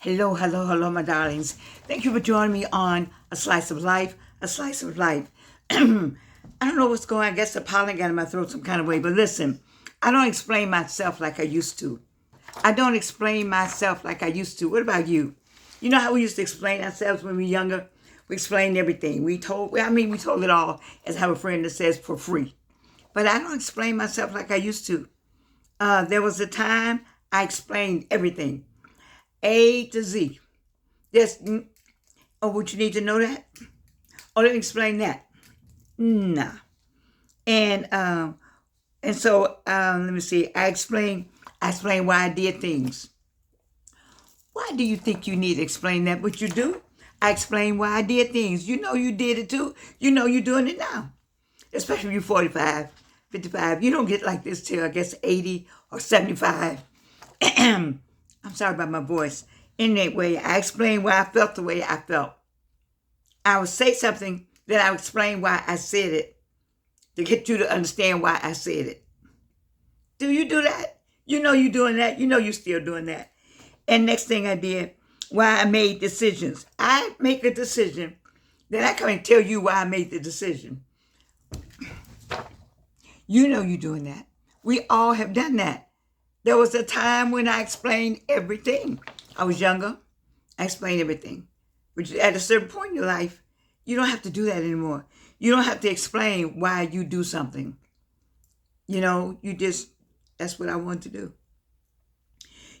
Hello, hello, hello, my darlings. Thank you for joining me on A Slice of Life, A Slice of Life. I don't know what's going on. I guess the pollen got in my throat some kind of way. But listen, I don't explain myself like I used to. I don't explain myself like I used to. What about you? You know how we used to explain ourselves when we were younger? We explained everything. We told it all, as I have a friend that says, for free. But I don't explain myself like I used to. There was a time I explained everything. A to Z. Just, oh, would you need to know that? Oh, let me explain that. Nah. And so let me see. I explain why I did things. Why do you think you need to explain that? But you do. I explain why I did things. You know you did it too. You know you're doing it now. Especially if you're 45, 55. You don't get like this till I guess 80 or 75. I'm sorry about my voice. Anyway, I explained why I felt the way I felt. I would say something, then I would explain why I said it to get you to understand why I said it. Do you do that? You know you're doing that. You know you're still doing that. And next thing I did, why I made decisions. I make a decision, then I come and tell you why I made the decision. You know you're doing that. We all have done that. There was a time when I explained everything. I was younger. I explained everything. But at a certain point in your life, you don't have to do that anymore. You don't have to explain why you do something. You know, that's what I want to do.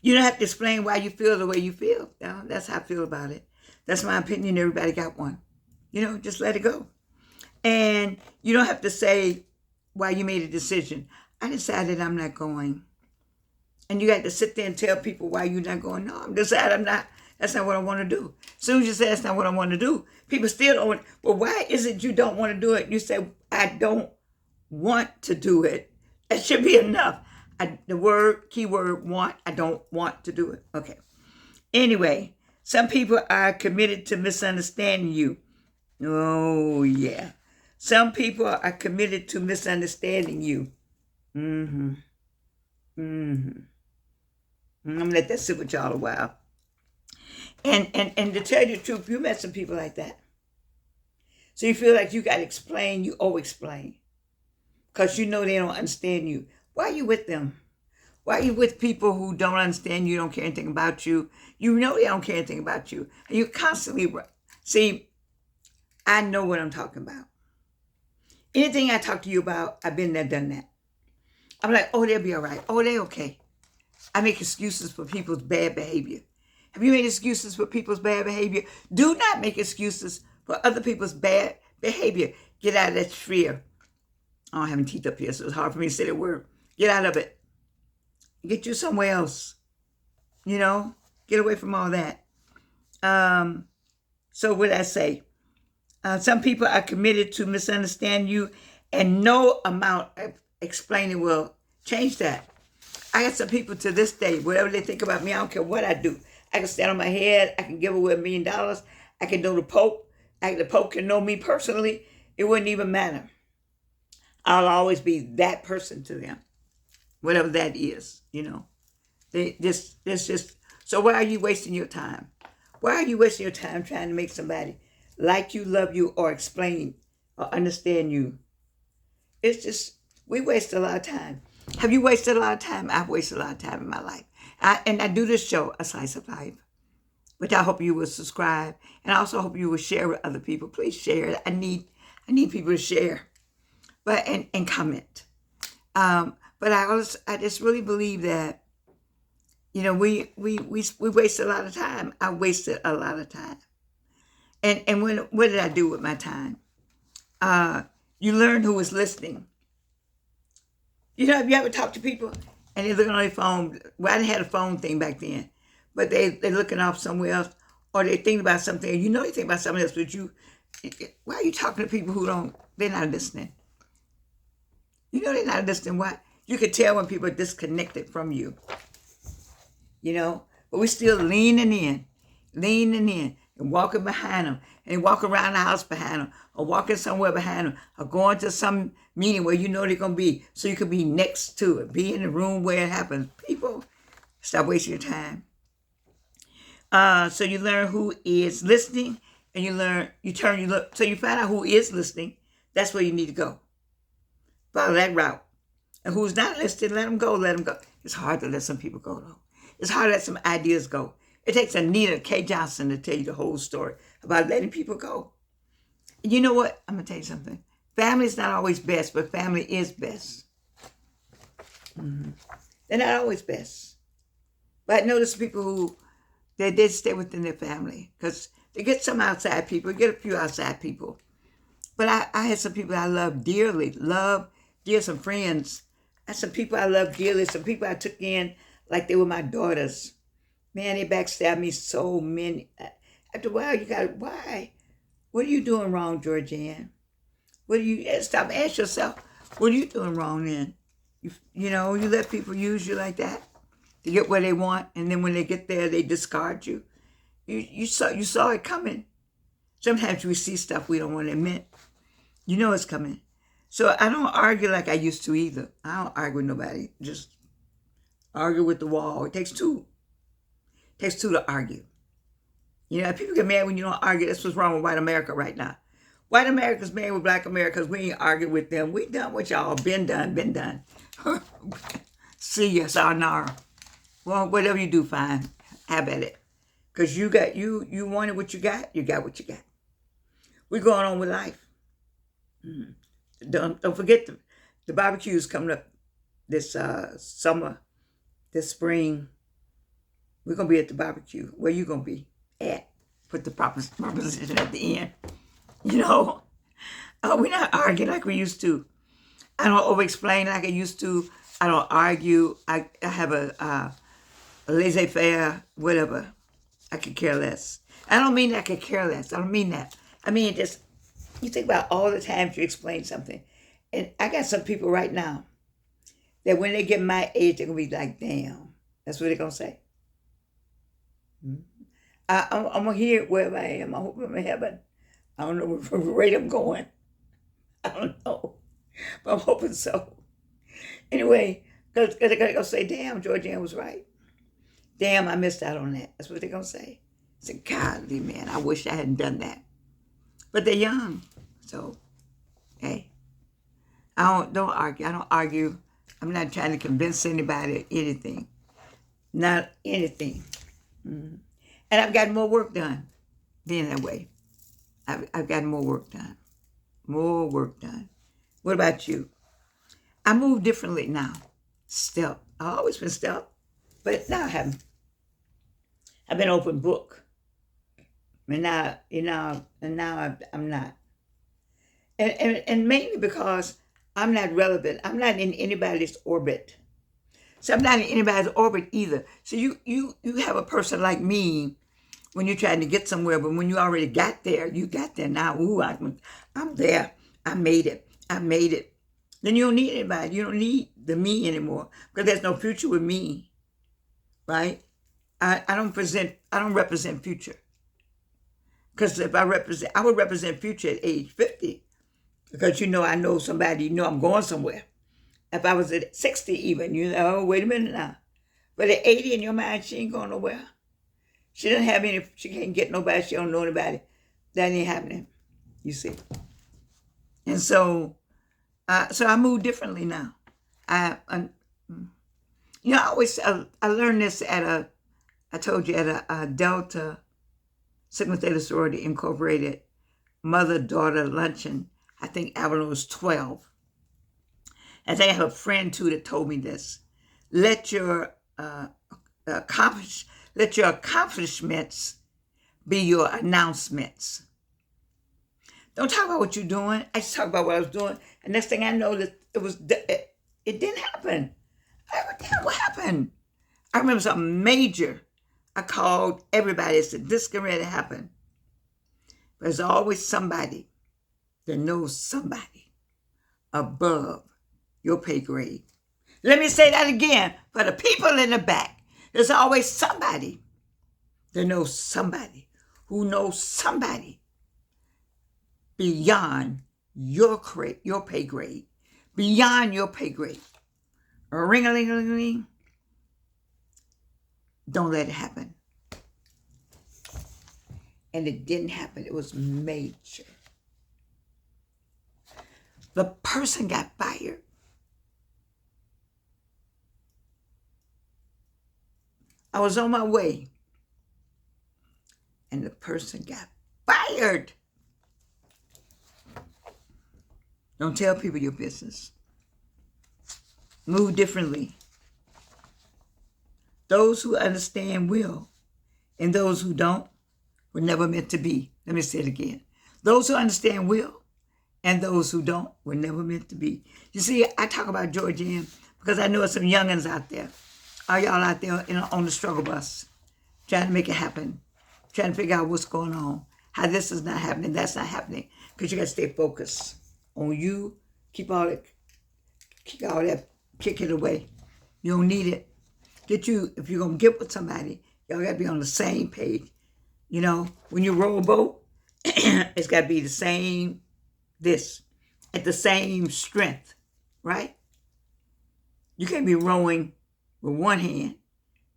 You don't have to explain why you feel the way you feel. That's how I feel about it. That's my opinion. Everybody got one. You know, just let it go. And you don't have to say why you made a decision. I decided I'm not going. And you got to sit there and tell people why you're not going. No, I'm decided I'm not. That's not what I want to do. As soon as you say that's not what I want to do, people still don't want. Well, why is it you don't want to do it? You say, I don't want to do it. That should be enough. The keyword want, I don't want to do it. Okay. Anyway, some people are committed to misunderstanding you. Oh, yeah. Some people are committed to misunderstanding you. I'm gonna let that sit with y'all a while. And to tell you the truth, you met some people like that. So you feel like you got to explain, you explain. Because you know they don't understand you. Why are you with them? Why are you with people who don't understand you, don't care anything about you? You know they don't care anything about you. And you constantly, see, I know what I'm talking about. Anything I talk to you about, I've been there, done that. I'm like, oh, they'll be all right. Oh, they're okay. I make excuses for people's bad behavior. Have you made excuses for people's bad behavior? Do not make excuses for other people's bad behavior. Get out of that sphere. I don't have any teeth up here, so it's hard for me to say that word. Get out of it. Get you somewhere else. You know, get away from all that. So what did I say? Some people are committed to misunderstand you, and no amount of explaining will change that. I got some people to this day, whatever they think about me, I don't care what I do. I can stand on my head. I can give away $1 million. I can know the Pope. The Pope can know me personally. It wouldn't even matter. I'll always be that person to them, whatever that is, you know. So why are you wasting your time? Why are you wasting your time trying to make somebody like you, love you, or explain or understand you? It's just, we waste a lot of time. Have you wasted a lot of time? I've wasted a lot of time in my life. And I do this show, A Slice of Life, which I hope you will subscribe. And I also hope you will share with other people. Please share it. I need people to share, and comment. But I just really believe that, you know, we waste a lot of time. I wasted a lot of time. And what did I do with my time? You learn who is listening. You know, have you ever talked to people and they're looking on their phone? Well, I didn't have a phone thing back then, but they're looking off somewhere else, or they're thinking about something. You know they think about something else, but why are you talking to people they're not listening? You know they're not listening. Why? You can tell when people are disconnected from you. You know, but we're still leaning in, and walking behind them, and walking around the house behind them, or walking somewhere behind them, or going to some meeting where you know they're going to be, so you can be next to it, be in the room where it happens. People, stop wasting your time. So you learn who is listening, and you look. So you find out who is listening. That's where you need to go. Follow that route. And who's not listening, let them go. Let them go. It's hard to let some people go, though. It's hard to let some ideas go. It takes Anita K. Johnson to tell you the whole story about letting people go. And you know what? I'm going to tell you something. Family is not always best, but family is best. Mm-hmm. They're not always best. But I notice people who, they stay within their family because they get some outside people, get a few outside people. But I had some people I love dearly, some friends. I had some people I love dearly, some people I took in like they were my daughters. Man, they backstabbed me so many. After a while, why? What are you doing wrong, Georgianne? Stop, ask yourself, what are you doing wrong then? You let people use you like that to get what they want, and then when they get there, they discard you. You saw it coming. Sometimes we see stuff we don't want to admit. You know it's coming. So I don't argue like I used to either. I don't argue with nobody. Just argue with the wall. It takes two. It takes two to argue. People get mad when you don't argue. That's what's wrong with white America right now. White America's mad with black America because we ain't arguing with them. We done with y'all. Been done. See ya, sayonara. Well, whatever you do, fine. Have at it. Because you wanted what you got what you got. We're going on with life. Don't forget the barbecue's coming up this summer, this spring. We're going to be at the barbecue. Where you going to be at? Put the proposition at the end. We're not arguing like we used to. I don't over-explain like I used to. I don't argue. I have a laissez-faire, whatever. I could care less. I don't mean I could care less. I don't mean that. I mean just, you think about all the times you explain something. And I got some people right now that when they get my age, they're going to be like, damn. That's what they're going to say. I'm going to hear it wherever I am. I hope I'm in heaven. I don't know what rate I'm going. I don't know. But I'm hoping so. Anyway, because they're going to say, damn, Georgianne was right. Damn, I missed out on that. That's what they're going to say. I said, golly, man, I wish I hadn't done that. But they're young. So, hey, don't argue. I don't argue. I'm not trying to convince anybody of anything. Not anything. Mm-hmm. And I've gotten more work done being that way. I've gotten more work done. More work done. What about you? I move differently now. Stealth. I've always been stealth, but now I haven't. I've been open book. And now, I'm not. And mainly because I'm not relevant. I'm not in anybody's orbit. So I'm not in anybody's orbit either. So you have a person like me when you're trying to get somewhere, but when you already got there, you got there now. Ooh, I'm there. I made it. Then you don't need anybody. You don't need the me anymore because there's no future with me, right? I don't represent future. Because if I would represent future at age 50 because I know somebody, I'm going somewhere. If I was at 60 even, wait a minute now. But at 80 in your mind, she ain't going nowhere. She can't get nobody, she don't know anybody. That ain't happening, you see. And so I move differently now. I learned this at a Delta Sigma Theta Sorority Incorporated mother-daughter luncheon. I think Avalon was 12. And I have a friend too that told me this. Let your accomplishments be your announcements. Don't talk about what you're doing. I just talk about what I was doing. And next thing I know, that it didn't happen. What happened? I remember something major. I called everybody and said, this can really happen. But there's always somebody that knows somebody above your pay grade. Let me say that again for the people in the back. There's always somebody that knows somebody who knows somebody beyond your pay grade, beyond your pay grade. Ring-a-ling-a-ling-a-ling. Don't let it happen. and it didn't happen. It was major. The person got fired. I was on my way, and the person got fired. Don't tell people your business. Move differently. Those who understand will, and those who don't were never meant to be. Let me say it again. Those who understand will, and those who don't were never meant to be. You see, I talk about Georgian because I know some youngins out there. Are y'all out there on the struggle bus trying to make it happen, trying to figure out what's going on, how this is not happening, that's not happening, because you got to stay focused on you. Keep all that, kick it away. You don't need it. If you're going to get with somebody, y'all got to be on the same page. You know, when you row a boat, it's got to be the same, at the same strength, right? You can't be rowing with one hand,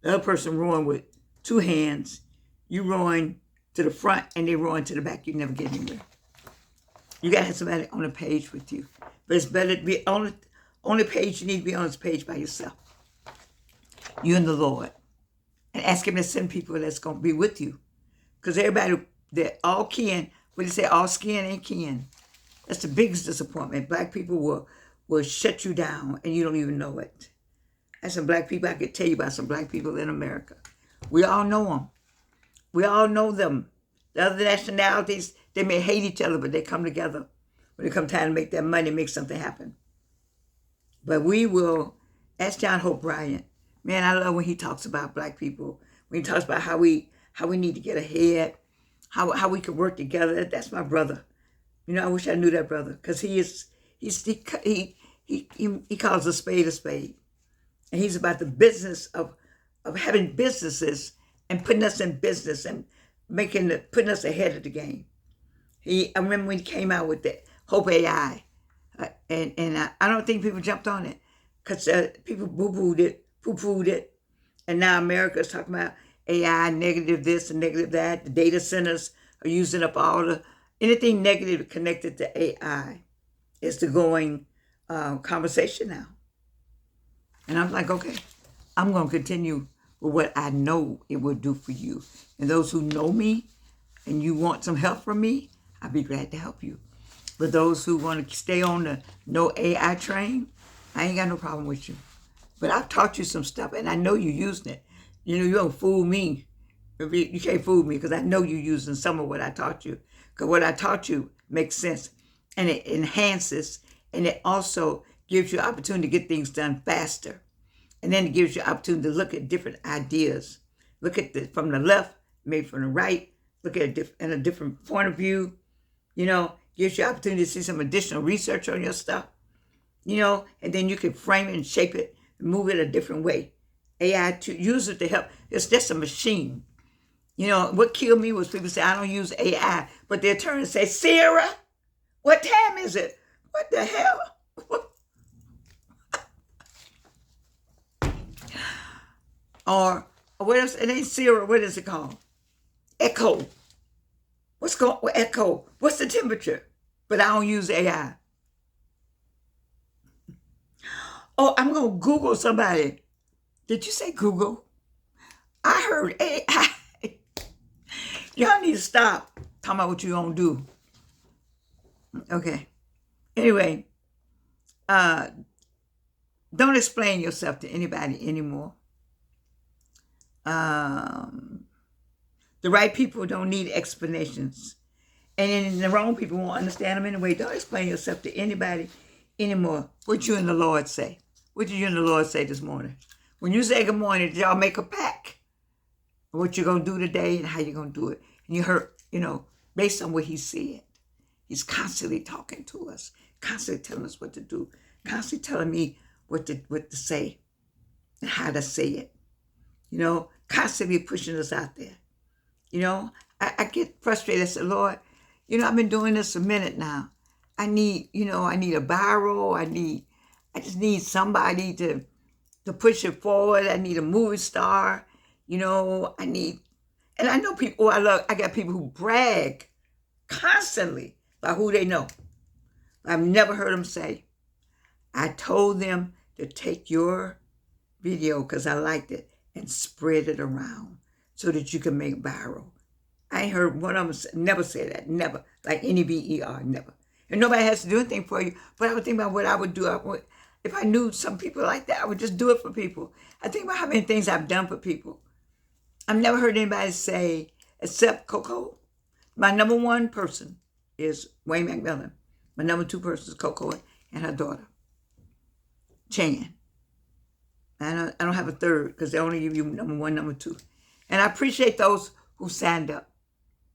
the other person rowing with two hands, you rowing to the front and they rowing to the back. You never get anywhere. You got to have somebody on the page with you. But it's better to be on the page. You need to be on this page by yourself. You and the Lord. And ask him to send people that's going to be with you. Because everybody, they're all kin. What do you say? All skin ain't kin. That's the biggest disappointment. Black people will shut you down and you don't even know it. That's some black people. I could tell you about some black people in America. We all know them. We all know them. The other nationalities, they may hate each other, but they come together when it comes time to make that money, make something happen. But we will, ask John Hope Bryant. Man, I love when he talks about black people. When he talks about how we need to get ahead, how we could work together. That's my brother. You know, I wish I knew that brother, because he calls a spade a spade. And he's about the business of having businesses and putting us in business and putting us ahead of the game. I remember when he came out with the Hope AI, and I don't think people jumped on it because people poo-pooed it, and now America is talking about AI, negative this and negative that. The data centers are using up anything negative connected to AI is the going conversation now. And I'm like, okay, I'm going to continue with what I know it will do for you. And those who know me and you want some help from me, I'll be glad to help you. But those who want to stay on the no AI train, I ain't got no problem with you. But I've taught you some stuff and I know you're using it. You know, you don't fool me. You can't fool me because I know you're using some of what I taught you. Because what I taught you makes sense and it enhances, and it also gives you opportunity to get things done faster. And then it gives you opportunity to look at different ideas. Look at from the left, maybe from the right. Look at it in a different point of view. You know, gives you opportunity to see some additional research on your stuff. You know, and then you can frame it and shape it and move it a different way. AI, to use it to help. It's just a machine. You know, what killed me was people say, I don't use AI. But they turn and say, Sarah, what time is it? What the hell? Or what else? It ain't Sarah. What is it called? Echo. What's called Echo? What's the temperature? But I don't use AI. Oh, I'm going to Google somebody. Did you say Google? I heard AI. Y'all need to stop talking about what you're going to do. Okay. Anyway, don't explain yourself to anybody anymore. The right people don't need explanations. And then the wrong people won't understand them anyway. Don't explain yourself to anybody anymore. What you and the Lord say. What did you and the Lord say this morning? When you say good morning, did y'all make a pact? What you're going to do today and how you're going to do it. And you heard, you know, based on what he said. He's constantly talking to us. Constantly telling us what to do. Constantly telling me what to say. And how to say it. You know, constantly pushing us out there. You know, I get frustrated. I said, Lord, you know, I've been doing this a minute now. I need a viral. I just need somebody to push it forward. I need a movie star. You know, and And I know people, I got people who brag constantly about who they know. I've never heard them say, I told them to take your video because I liked it and spread it around so that you can make viral. I ain't heard one of them never say that, never, like NEVER, never. And nobody has to do anything for you, but I would think about what I would do. If I knew some people like that, I would just do it for people. I think about how many things I've done for people. I've never heard anybody say, except Coco, my number one person is Wayne McMillan. My number two person is Coco and her daughter, Chan. I don't have a third because they only give you number one, number two. And I appreciate those who signed up.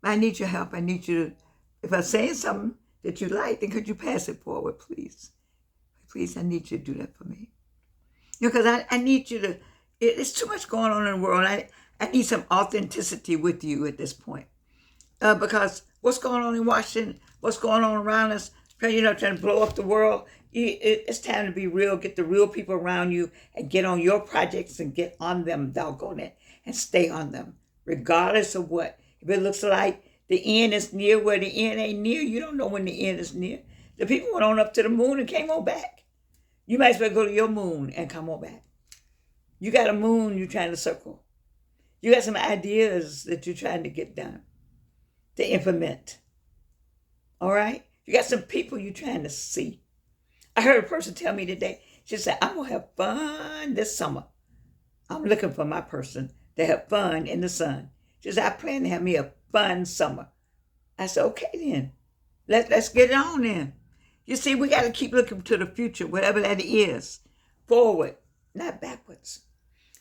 I need your help. I need you to, if I'm saying something that you like, then could you pass it forward, please? Please, I need you to do that for me. You know, because I need you to, it's too much going on in the world. I need some authenticity with you at this point. Because what's going on in Washington, what's going on around us, trying to blow up the world, it's time to be real, get the real people around you and get on your projects and get on them, doggone it, and stay on them, regardless of what. If it looks like the end is near where the end ain't near, you don't know when the end is near. The people went on up to the moon and came on back. You might as well go to your moon and come on back. You got a moon you're trying to circle. You got some ideas that you're trying to get done, to implement. All right? You got some people you're trying to see. I heard a person tell me today, she said, I'm going to have fun this summer. I'm looking for my person to have fun in the sun. She said, I plan to have me a fun summer. I said, okay then. Let's get it on then. You see, we got to keep looking to the future, whatever that is. Forward, not backwards.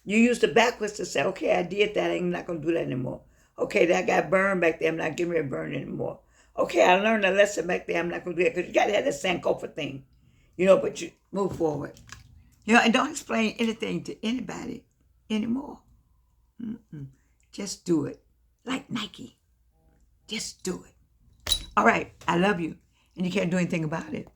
You use the backwards to say, okay, I did that. I'm not going to do that anymore. Okay, that got burned back there. I'm not getting ready to burn anymore. Okay, I learned a lesson back there. I'm not going to do that because you got to have that Sankofa thing. But you move forward. And don't explain anything to anybody anymore. Just do it. Like Nike. Just do it. All right, I love you. And you can't do anything about it.